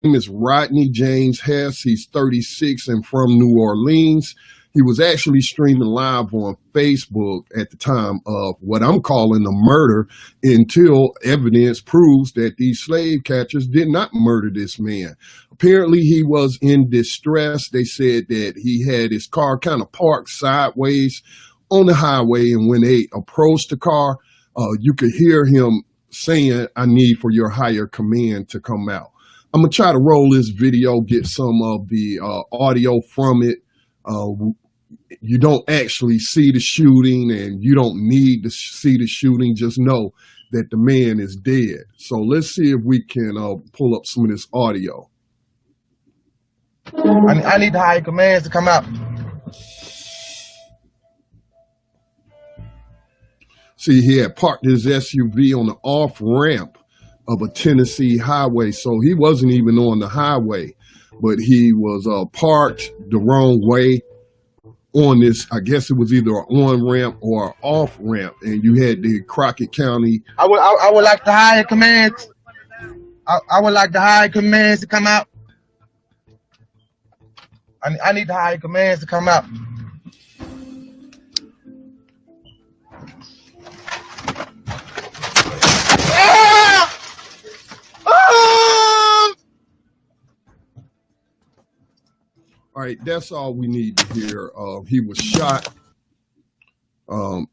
name is Rodney James Hess. He's 36 and from New Orleans. He was actually streaming live on Facebook at the time of what I'm calling a murder until evidence proves that these slave catchers did not murder this man. Apparently, he was in distress. They said that he had his car kind of parked sideways on the highway, and when they approached the car, you could hear him saying, "I need for your higher command to come out." I'm going to try to roll this video, get some of the audio from it. You don't actually see the shooting, and you don't need to see the shooting. Just know that the man is dead. So let's see if we can pull up some of this audio. I need the higher commands to come out. See, he had parked his SUV on the off-ramp of a Tennessee highway, so he wasn't even on the highway, but he was parked the wrong way on this. I guess it was either an on-ramp or an off-ramp, and you had the Crockett County. I would like the higher commands. I would like the higher commands to come out. I need the higher commands to come out. All right, that's all we need to hear. He was shot.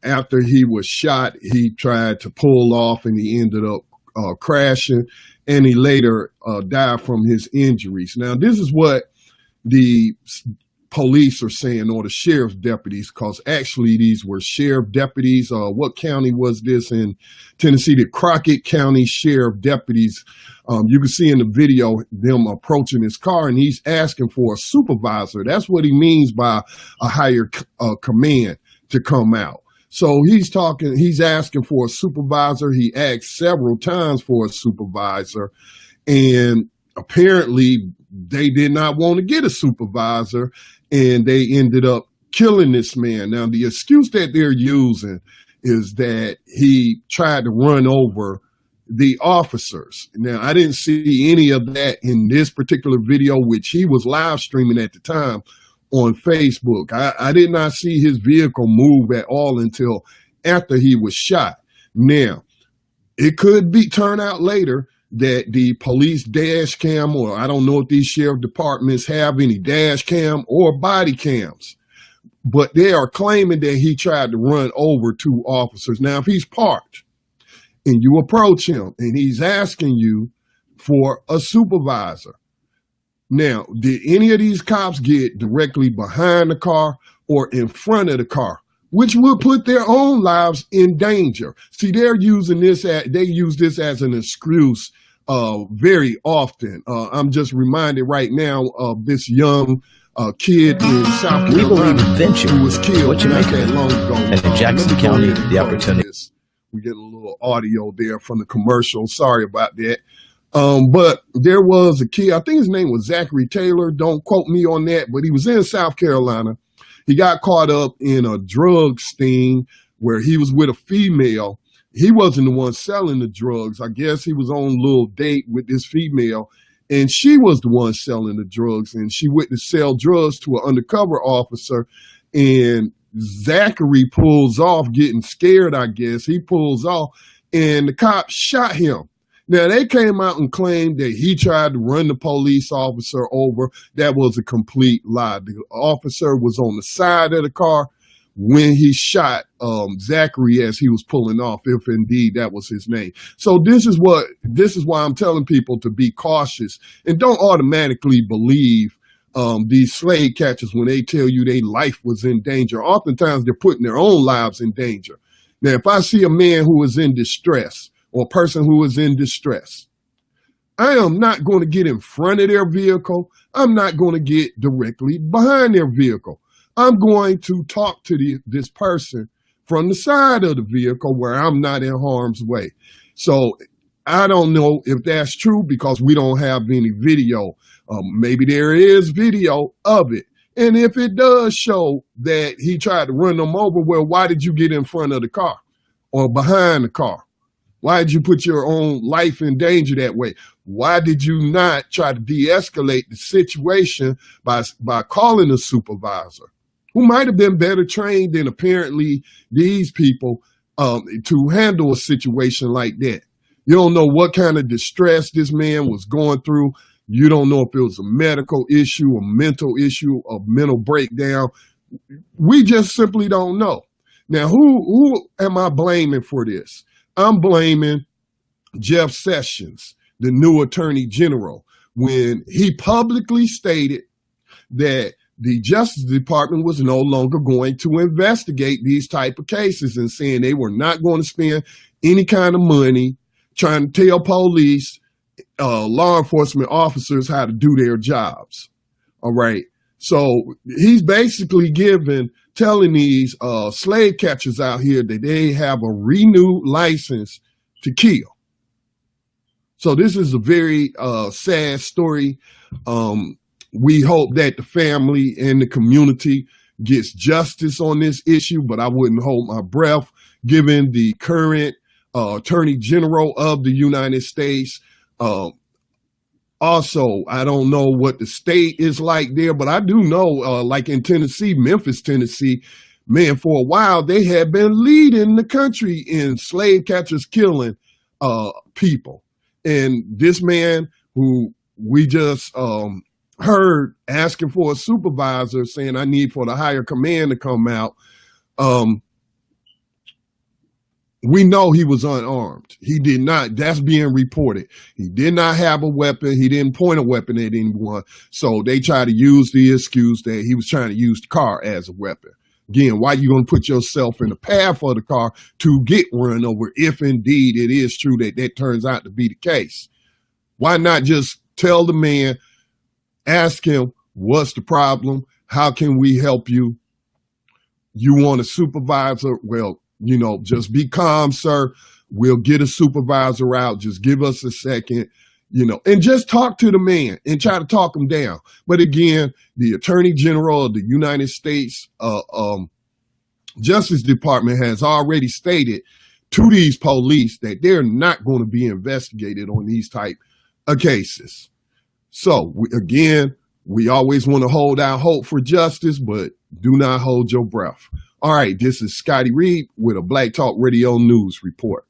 After he was shot, he tried to pull off, and he ended up crashing, and he later died from his injuries. Now, this is what the police are saying, or the sheriff's deputies, because actually these were sheriff deputies. What county was this in Tennessee? The Crockett County Sheriff deputies. You can see in the video them approaching his car, and he's asking for a supervisor. That's what he means by a higher command to come out. So he's asking for a supervisor. He asked several times for a supervisor, and apparently they did not want to get a supervisor, and they ended up killing this man. Now, the excuse that they're using is that he tried to run over the officers. Now, I didn't see any of that in this particular video, which he was live streaming at the time on Facebook. I did not see his vehicle move at all until after he was shot. Now, it could turn out later that the police dash cam, or I don't know if these sheriff departments have any dash cam or body cams, but they are claiming that he tried to run over two officers. Now, if he's parked and you approach him and he's asking you for a supervisor, now, did any of these cops get directly behind the car or in front of the car, which would put their own lives in danger? See, they use this as an excuse very often. I'm just reminded right now of this young kid in South Carolina who was killed not that long ago. And in Jackson County, the opportunity. We get a little audio there from the commercial. Sorry about that. But there was a kid, I think his name was Zachary Taylor. Don't quote me on that, but he was in South Carolina. He got caught up in a drug sting where he was with a female. He wasn't the one selling the drugs. I guess he was on a little date with this female, and she was the one selling the drugs, and she went to sell drugs to an undercover officer, and Zachary pulls off, getting scared, I guess. He pulls off, and the cop shot him. Now, they came out and claimed that he tried to run the police officer over. That was a complete lie. The officer was on the side of the car when he shot Zachary as he was pulling off, if indeed that was his name. So this is why I'm telling people to be cautious and don't automatically believe these slave catchers when they tell you their life was in danger. Oftentimes, they're putting their own lives in danger. Now, if I see a man who is in distress, or a person who is in distress, I am not going to get in front of their vehicle. I'm not going to get directly behind their vehicle. I'm going to talk to this person from the side of the vehicle where I'm not in harm's way. So I don't know if that's true because we don't have any video. Maybe there is video of it. And if it does show that he tried to run them over, well, why did you get in front of the car or behind the car? Why did you put your own life in danger that way? Why did you not try to de-escalate the situation by calling a supervisor who might have been better trained than apparently these people to handle a situation like that? You don't know what kind of distress this man was going through. You don't know if it was a medical issue, a mental issue, a mental breakdown. We just simply don't know. Now, who am I blaming for this? I'm blaming Jeff Sessions, the new Attorney General, when he publicly stated that the Justice Department was no longer going to investigate these type of cases, and saying they were not going to spend any kind of money trying to tell police, law enforcement officers how to do their jobs. All right. So he's basically telling these slave catchers out here that they have a renewed license to kill. So this is a very sad story. We hope that the family and the community gets justice on this issue, but I wouldn't hold my breath given the current Attorney General of the United States. Also, I don't know what the state is like there, but I do know, like in Tennessee, Memphis, Tennessee, man, for a while, they had been leading the country in slave catchers killing people. And this man who we just heard asking for a supervisor, saying, I need for the higher command to come out, we know he was unarmed. He did not, that's being reported. He did not have a weapon. He didn't point a weapon at anyone. So they try to use the excuse that he was trying to use the car as a weapon. Again, why are you going to put yourself in the path of the car to get run over if indeed it is true that that turns out to be the case? Why not just tell the man, ask him, what's the problem? How can we help you? You want a supervisor? Well, you know, just be calm, sir. We'll get a supervisor out. Just give us a second, you know, and just talk to the man and try to talk him down. But again, the Attorney General of the United States Justice Department has already stated to these police that they're not going to be investigated on these type of cases. So we always want to hold out hope for justice, but do not hold your breath. All right, this is Scotty Reed with a Black Talk Radio News report.